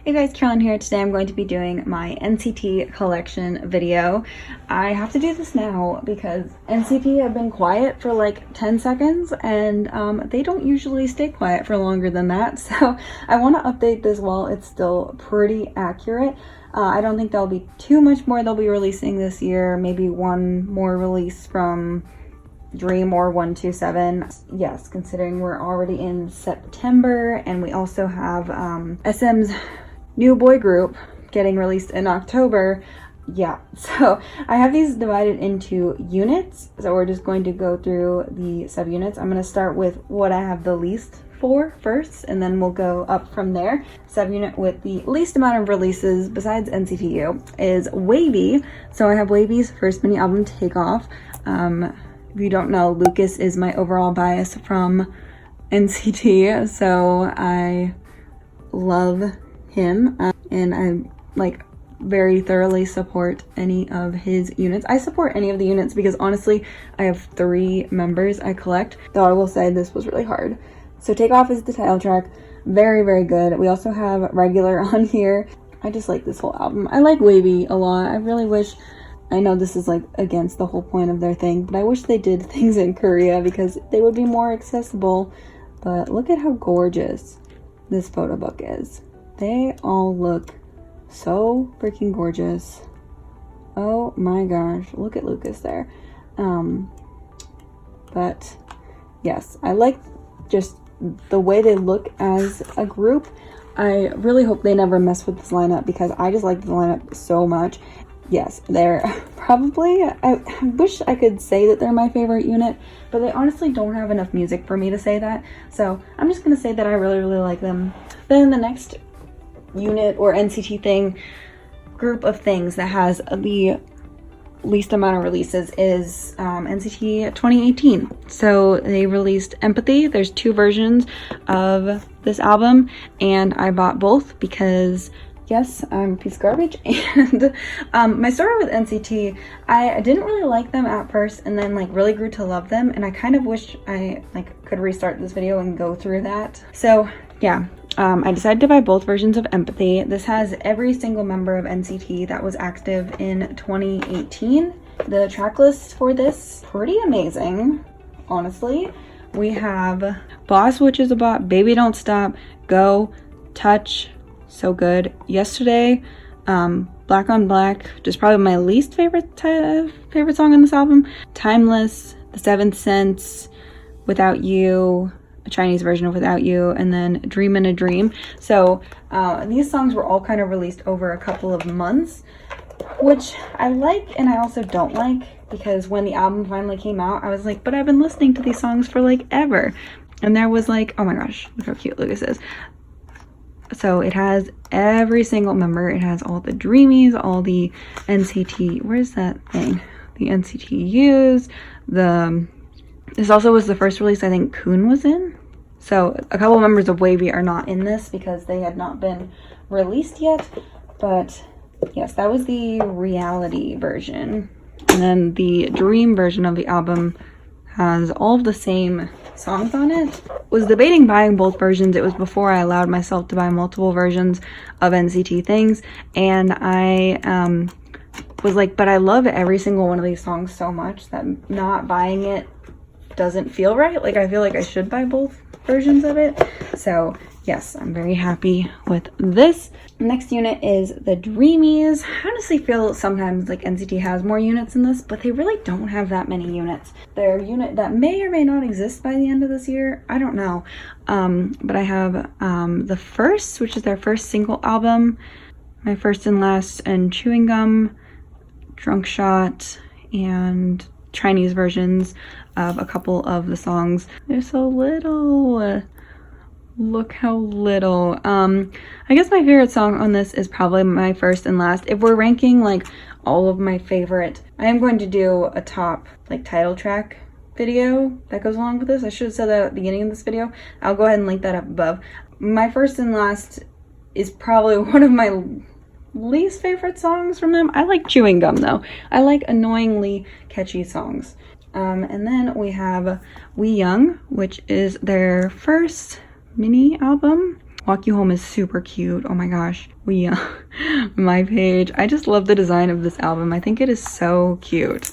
Hey guys, Carolyn here. Today I'm going to be doing my NCT collection video. I have to do this now because NCT have been quiet for like 10 seconds and they don't usually stay quiet for longer than that. So I want to update this while it's still pretty accurate. I don't think there'll be too much more they'll be releasing this year. Maybe one more release from Dream or 127. Yes, considering we're already in September and we also have SM's new boy group getting released in October. Yeah, so I have these divided into units, so we're just going to go through the subunits. I'm going to start with what I have the least for first, and then we'll go up from there. Subunit with the least amount of releases besides NCTU is WayV. So I have WayV's first mini album, Takeoff. If you don't know, Lucas is my overall bias from NCT, so I love him, and I like very thoroughly support any of his units. I support any of the units because honestly I have 3 members I collect, though I will say this was really hard. So Takeoff is the title track, very good. We also have Regular on here. I just like this whole album. I like WayV a lot. I really wish, I know this is like against the whole point of their thing, but I wish they did things in Korea because they would be more accessible. But look at how gorgeous this photo book is. They all look so freaking gorgeous. Oh my gosh, look at Lucas there. But yes, I like just the way they look as a group. I really hope they never mess with this lineup because I just like the lineup so much. Yes, they're probably, I wish I could say that they're my favorite unit, but they honestly don't have enough music for me to say that. So I'm just gonna say that I really like them. Then the next unit or NCT thing, group of things that has the least amount of releases is NCT 2018. So they released Empathy. There's 2 versions of this album and I bought both because yes, I'm a piece of garbage. And my story with NCT, I didn't really like them at first and then like really grew to love them, and I kind of wish I like could restart this video and go through that. So yeah, I decided to buy both versions of Empathy. This has every single member of NCT that was active in 2018. The track list for this, pretty amazing, honestly. We have Boss, which is a bop, Baby Don't Stop, Go, Touch, so good, Yesterday, Black on Black, just probably my least favorite song on this album, Timeless, The Seventh Sense, Without You, a Chinese version of Without You, and then Dream in a Dream. So these songs were all kind of released over a couple of months, which I like and I also don't like, because when the album finally came out I was like, but I've been listening to these songs for like ever. And there was like, oh my gosh, look how cute Lucas is. So it has every single member. It has all the Dreamies, all the NCT, where's that thing? The NCTUs, this also was the first release I think Kun was in. So a couple members of WayV are not in this because they had not been released yet. But yes, that was the reality version. And then the Dream version of the album has all of the same songs on it. Was debating buying both versions. It was before I allowed myself to buy multiple versions of NCT things. And I was like, but I love every single one of these songs so much that not buying it doesn't feel right. Like I feel like I should buy both versions of it. So yes, I'm very happy with this. Next unit is the Dreamies. I honestly feel sometimes like NCT has more units in this, but they really don't have that many units. They're a unit that may or may not exist by the end of this year. I don't know. But I have the First, which is their first single album, My First and Last, and Chewing Gum, Drunk Shot, and Chinese versions of a couple of the songs. They're so little. Look how little. I guess my favorite song on this is probably My First and Last. If we're ranking like all of my favorite, I am going to do a top like title track video that goes along with this. I should have said that at the beginning of this video. I'll go ahead and link that up above. My First and Last is probably one of my least favorite songs from them. I like Chewing Gum though. I like annoyingly catchy songs. And then we have We Young, which is their first mini album. Walk You Home is super cute. Oh my gosh. My page. I just love the design of this album. I think it is so cute.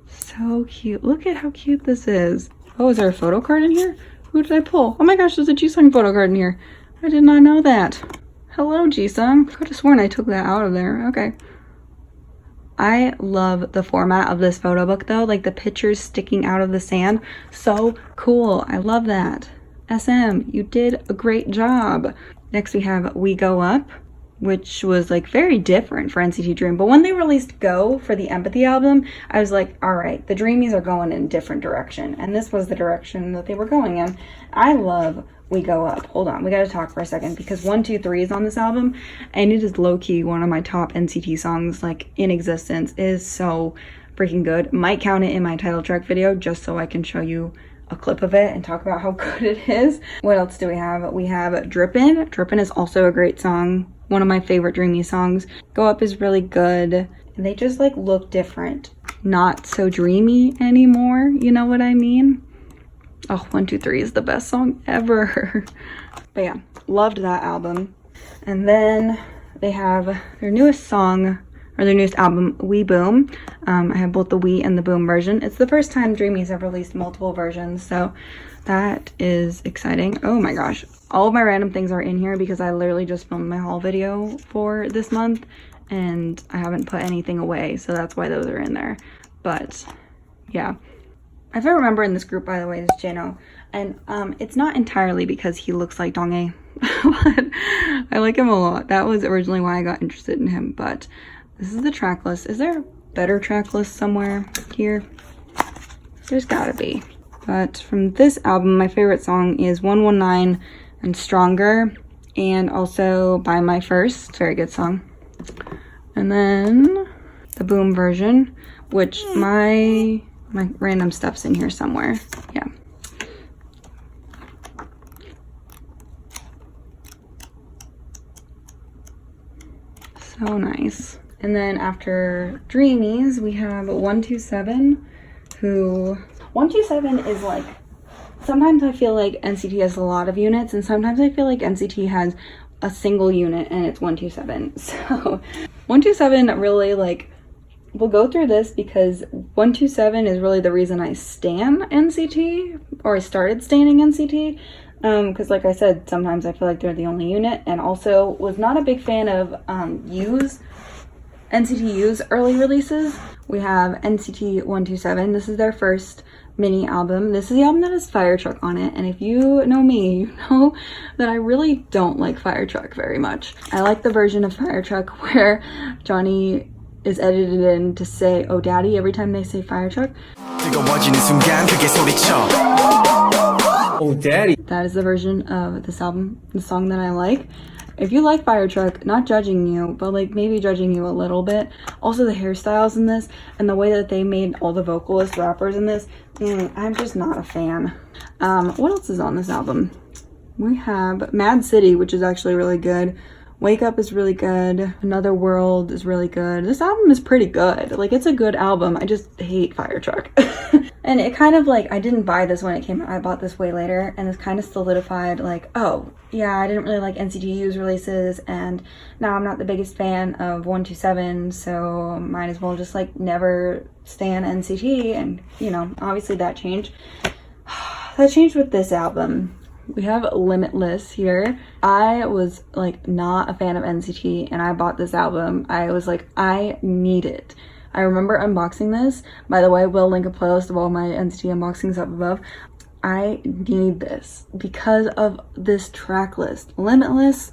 So cute. Look at how cute this is. Oh, is there a photo card in here? Who did I pull? Oh my gosh, there's a Jisung photo card in here. I did not know that. Hello, Jisung. I could have sworn I took that out of there. Okay. I love the format of this photo book though. Like the pictures sticking out of the sand. So cool. I love that. SM, you did a great job. Next we have We Go Up, which was like very different for NCT Dream. But when they released Go for the Empathy album, I was like, all right, the Dreamies are going in a different direction. And this was the direction that they were going in. I love We Go Up. Hold on, we gotta talk for a second because 123 is on this album and it is low-key one of my top NCT songs like in existence. It is so freaking good. Might count it in my title track video just so I can show you a clip of it and talk about how good it is. What else do we have? We have Drippin'. Drippin' is also a great song. One of my favorite Dreamy songs. Go Up is really good. And they just like look different. Not so dreamy anymore. You know what I mean? Oh, 123 is the best song ever. But yeah, loved that album. And then they have their newest song, or their newest album, We Boom. I have both the We and the Boom version. It's the first time Dreamies have released multiple versions, so that is exciting. Oh my gosh. All of my random things are in here because I literally just filmed my haul video for this month and I haven't put anything away, so that's why those are in there. But yeah. My favorite member in this group, by the way, is Jeno. And it's not entirely because he looks like Donghae, but I like him a lot. That was originally why I got interested in him, but this is the track list. Is there a better track list somewhere here? There's gotta be. But from this album, my favorite song is 119 and Stronger, and also By My First. Very good song. And then the Boom version, which my random stuff's in here somewhere. Yeah. So nice. And then after Dreamies, we have 127, who 127 is like, sometimes I feel like NCT has a lot of units, and sometimes I feel like NCT has a single unit and it's 127. So 127 really like, we'll go through this because 127 is really the reason I stan NCT, or I started standing NCT. Because like I said, sometimes I feel like they're the only unit, and also was not a big fan of NCT U's early releases. We have NCT 127. This is their first mini album. This is the album that has Fire Truck on it, and if you know me, you know that I really don't like Fire Truck very much. I like the version of Fire Truck where Johnny is edited in to say "Oh Daddy" every time they say Fire Truck. Oh Daddy. That is the version of this album, the song that I like. If you like Fire Truck, not judging you, but like maybe judging you a little bit. Also the hairstyles in this and the way that they made all the vocalist rappers in this, I'm just not a fan. What else is on this album? We have Mad City, which is actually really good. Wake Up is really good. Another World is really good. This album is pretty good. Like, it's a good album. I just hate Fire Truck. And it kind of like, I didn't buy this when it came out. I bought this way later, and this kind of solidified like, oh yeah, I didn't really like NCT U's releases, and now I'm not the biggest fan of 127, so might as well just like never stan NCT. And you know, obviously that changed. That changed with this album. We have Limitless here. I was like not a fan of NCT, and I bought this album. I was like, I need it. I remember unboxing this. By the way, I will link a playlist of all my NCT unboxings up above. I need this because of this track list. Limitless,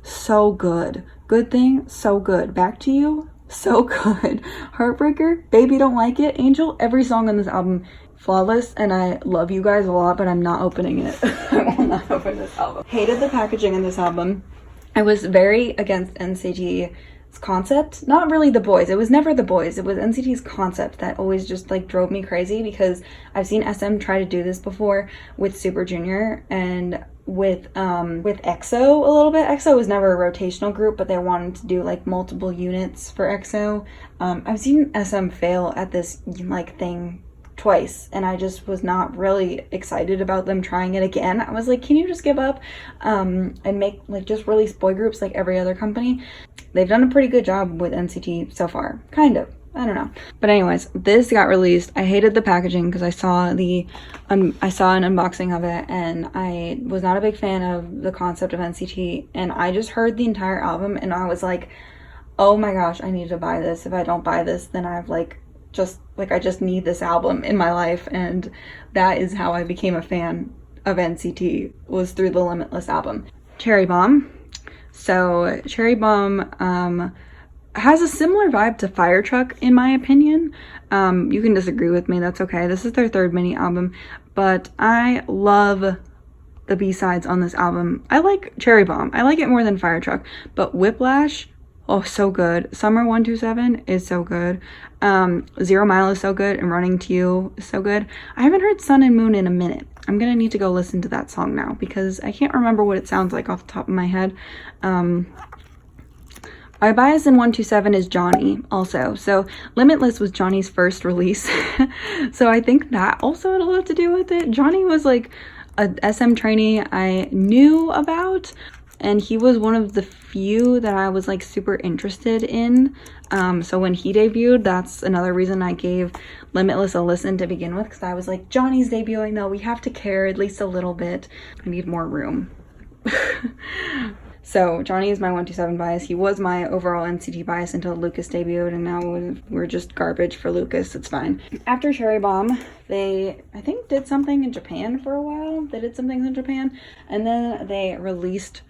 so good. Good Thing, so good. Back to You, so good. Heartbreaker, Baby Don't Like It, Angel, every song on this album flawless, and I love you guys a lot, but I'm not opening it. I will not open this album. Hated the packaging in this album. I was very against NCT's concept. Not really the boys. It was never the boys. It was NCT's concept that always just like drove me crazy, because I've seen SM try to do this before with Super Junior and with EXO a little bit. EXO was never a rotational group, but they wanted to do like multiple units for EXO. I've seen SM fail at this like thing twice, and I just was not really excited about them trying it again. I was like, can you just give up and make like just release boy groups like every other company? They've done a pretty good job with NCT so far, kind of. I don't know. But anyways, this got released. I hated the packaging because I saw an unboxing of it, and I was not a big fan of the concept of NCT, and I just heard the entire album and I was like, oh my gosh, I need to buy this. If I don't buy this, then I've I just need this album in my life. And that is how I became a fan of NCT, was through the Limitless album. Cherry Bomb. So Cherry Bomb has a similar vibe to Fire Truck, in my opinion. You can disagree with me, that's okay. This is their third mini album, but I love the B-sides on this album. I like Cherry Bomb. I like it more than Fire Truck, but Whiplash, oh, so good. Summer 127 is so good. 0 Mile is so good, and Running to You is so good. I haven't heard Sun and Moon in a minute. I'm gonna need to go listen to that song now because I can't remember what it sounds like off the top of my head. My bias in 127 is Johnny also. So Limitless was Johnny's first release. So I think that also had a lot to do with it. Johnny was like a SM trainee I knew about, and he was one of the few that I was like super interested in. So when he debuted, that's another reason I gave Limitless a listen to begin with, because I was like, Johnny's debuting though, we have to care at least a little bit. I need more room. So Johnny is my 127 bias. He was my overall NCT bias until Lucas debuted, and now we're just garbage for Lucas. It's fine. After Cherry Bomb, they, I think, did something in Japan for a while. They did some things in Japan, and then they released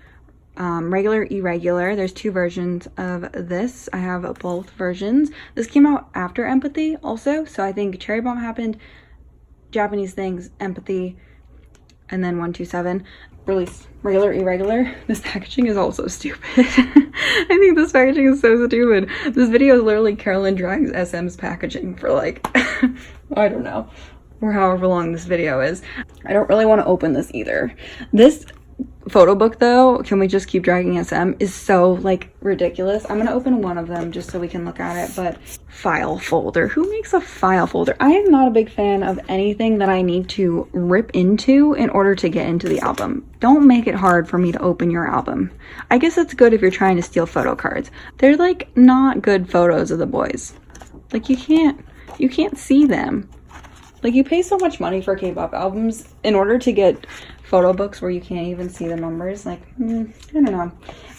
regular, irregular. There's two versions of this. I have both versions. This came out after Empathy also, so I think Cherry Bomb happened, Japanese things, Empathy, and then 127. Release regular, irregular. This packaging is also stupid. I think this packaging is so stupid. This video is literally Carolyn Drags SM's packaging for like, I don't know, or however long this video is. I don't really want to open this either. This photo book though, Can We Just Keep Dragging SM, is so like ridiculous. I'm gonna open one of them just so we can look at it. But file folder, who makes a file folder? I am not a big fan of anything that I need to rip into in order to get into the album. Don't make it hard for me to open your album. I guess it's good if you're trying to steal photo cards. They're like not good photos of the boys. Like you can't see them. Like you pay so much money for K-pop albums in order to get photo books where you can't even see the numbers. Like, I don't know.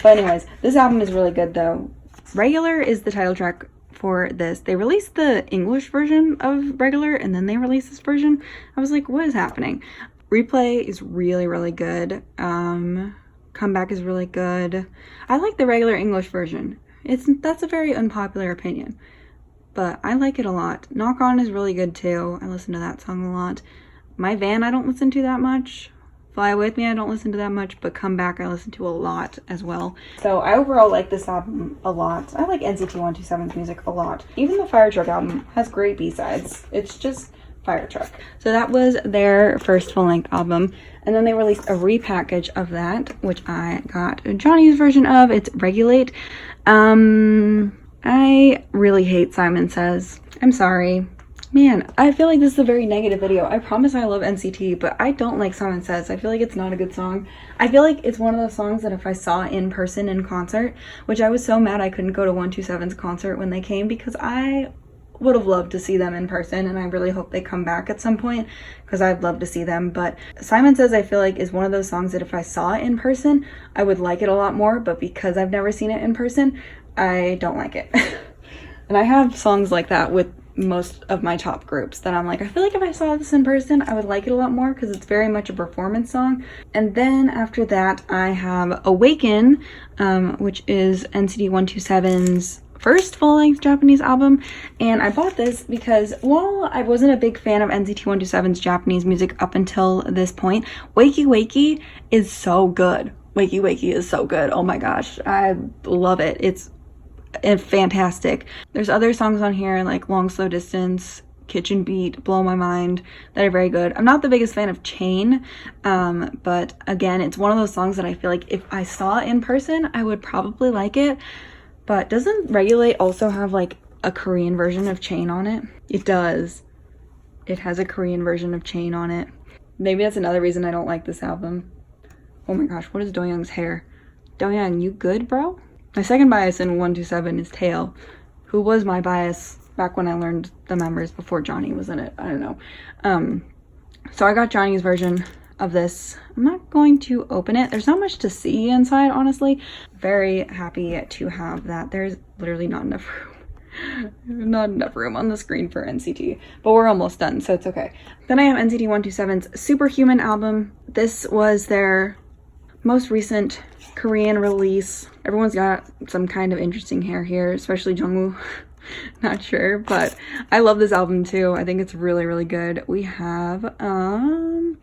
But anyways, this album is really good though. Regular is the title track for this. They released the English version of Regular, and then they released this version. I was like, what is happening? Replay is really, really good. Comeback is really good. I like the regular English version. That's a very unpopular opinion, but I like it a lot. Knock On is really good too. I listen to that song a lot. My Van I don't listen to that much. Fly With Me I don't listen to that much, but Comeback I listen to a lot as well. So I overall like this album a lot. I like NCT 127's music a lot. Even the Fire Truck album has great B-sides. It's just Fire Truck. So that was their first full-length album, and then they released a repackage of that, which I got Johnny's version of. It's Regulate. I really hate Simon Says. I'm sorry. Man, I feel like this is a very negative video. I promise I love NCT, but I don't like Simon Says. I feel like it's not a good song. I feel like it's one of those songs that if I saw in person in concert, which I was so mad I couldn't go to 127's concert when they came, because I would have loved to see them in person, and I really hope they come back at some point because I'd love to see them. But Simon Says I feel like is one of those songs that if I saw it in person, I would like it a lot more, but because I've never seen it in person, I don't like it. And I have songs like that with most of my top groups that I'm like, I feel like if I saw this in person, I would like it a lot more because it's very much a performance song. And then after that, I have Awaken, which is NCT 127's first full-length Japanese album. And I bought this because while I wasn't a big fan of NCT 127's Japanese music up until this point, Wakey Wakey is so good. Wakey Wakey is so good. Oh my gosh, I love it. It's fantastic. There's other songs on here like Long Slow Distance, Kitchen Beat, Blow My Mind that are very good. I'm not the biggest fan of Chain, but again, it's one of those songs that I feel like if I saw it in person, I would probably like it. But doesn't Regulate also have like a Korean version of Chain on it? It does. it has a Korean version of Chain on it. Maybe that's another reason I don't like this album. Oh my gosh, what is Doyoung's hair? Doyoung, you good, bro? My second bias in 127 is Tail, who was my bias back when I learned the members before Johnny was in it. I don't know. So I got Johnny's version of this. I'm not going to open it. There's not much to see inside, honestly. Very happy to have that. There's literally not enough room. Not enough room on the screen for NCT, but we're almost done, so it's okay. Then I have NCT 127's Superhuman album. This was their most recent Korean release. Everyone's got some kind of interesting hair here, especially Jungwoo. Not sure, but I love this album too. I think it's really, really good. We have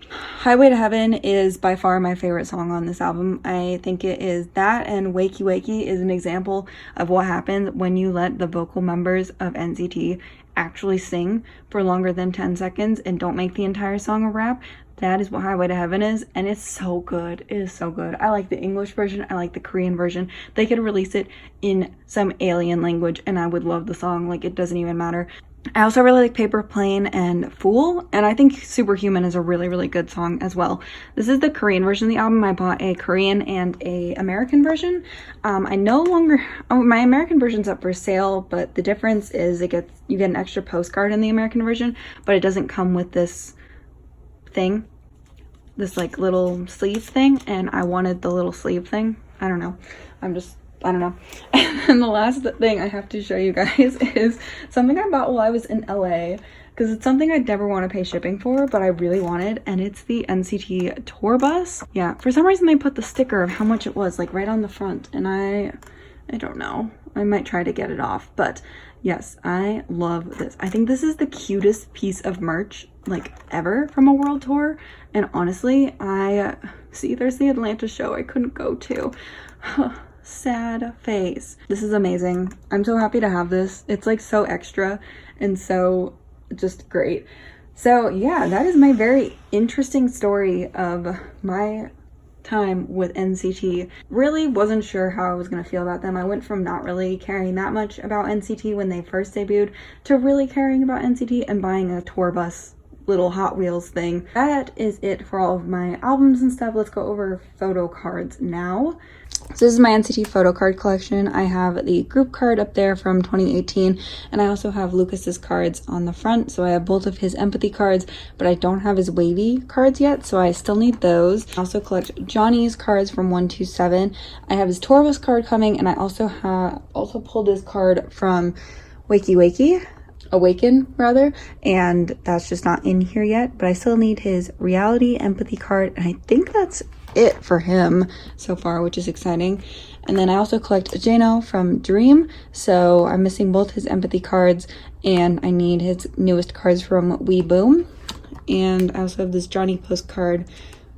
Highway to Heaven is by far my favorite song on this album. I think it is that, and Wakey Wakey is an example of what happens when you let the vocal members of NCT actually sing for longer than 10 seconds and don't make the entire song a rap. That is what Highway to Heaven is, and it's so good. It is so good. I like the English version. I like the Korean version. They could release it in some alien language, and I would love the song. Like, it doesn't even matter. I also really like Paper Plane and Fool, and I think Superhuman is a really, really good song as well. This is the Korean version of the album. I bought a Korean and a American version. I no longer, my American version's up for sale, but the difference is you get an extra postcard in the American version, but it doesn't come with this thing, this like little sleeve thing, and I wanted the little sleeve thing. I don't know. I don't know. And the last thing I have to show you guys is something I bought while I was in LA, because it's something I'd never want to pay shipping for, but I really wanted, and it's the NCT tour bus. Yeah, for some reason they put the sticker of how much it was like right on the front, and I don't know. I might try to get it off, but yes, I love this. I think this is the cutest piece of merch like ever from a world tour, and honestly, there's the Atlanta show I couldn't go to. Sad face. This is amazing. I'm so happy to have this. It's like so extra and so just great. So yeah, that is my very interesting story of my time with NCT. Really wasn't sure how I was gonna feel about them. I went from not really caring that much about NCT when they first debuted to really caring about NCT and buying a tour bus little Hot Wheels thing. That is it for all of my albums and stuff. Let's go over photo cards now. So this is my NCT photo card collection. I have the group card up there from 2018, and I also have Lucas's cards on the front. So I have both of his empathy cards, but I don't have his wavy cards yet, so I still need those. I also collect Johnny's cards from 127. I have his tour bus card coming, and I also pulled his card from Wakey Wakey. Awaken rather, and that's just not in here yet, but I still need his reality empathy card, and I think that's it for him so far, which is exciting. And then I also collect Jeno from Dream, so I'm missing both his empathy cards, and I need his newest cards from WeBoom. And I also have this Johnny postcard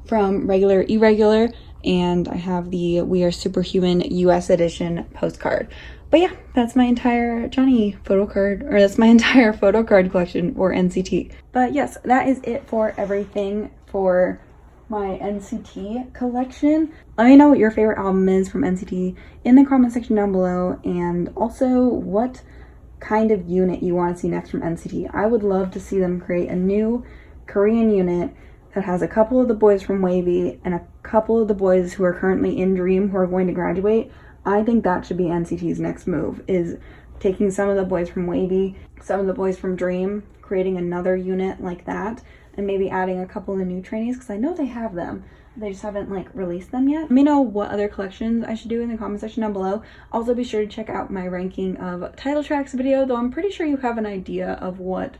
from Regular Irregular, and I have the We Are Superhuman US edition postcard. But yeah, that's my entire Johnny photo card, or that's my entire photo card collection for NCT. But yes, that is it for everything for my NCT collection. Let me know what your favorite album is from NCT in the comment section down below, and also what kind of unit you want to see next from NCT. I would love to see them create a new Korean unit that has a couple of the boys from Wavy and a couple of the boys who are currently in Dream who are going to graduate. I think that should be NCT's next move, is taking some of the boys from Wavy, some of the boys from Dream, creating another unit like that, and maybe adding a couple of the new trainees, because I know they have them. They just haven't like released them yet. Let me know what other collections I should do in the comment section down below. Also be sure to check out my ranking of title tracks video, though I'm pretty sure you have an idea of what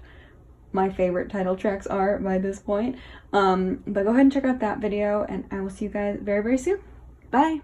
my favorite title tracks are by this point. But go ahead and check out that video, and I will see you guys very, very soon. Bye!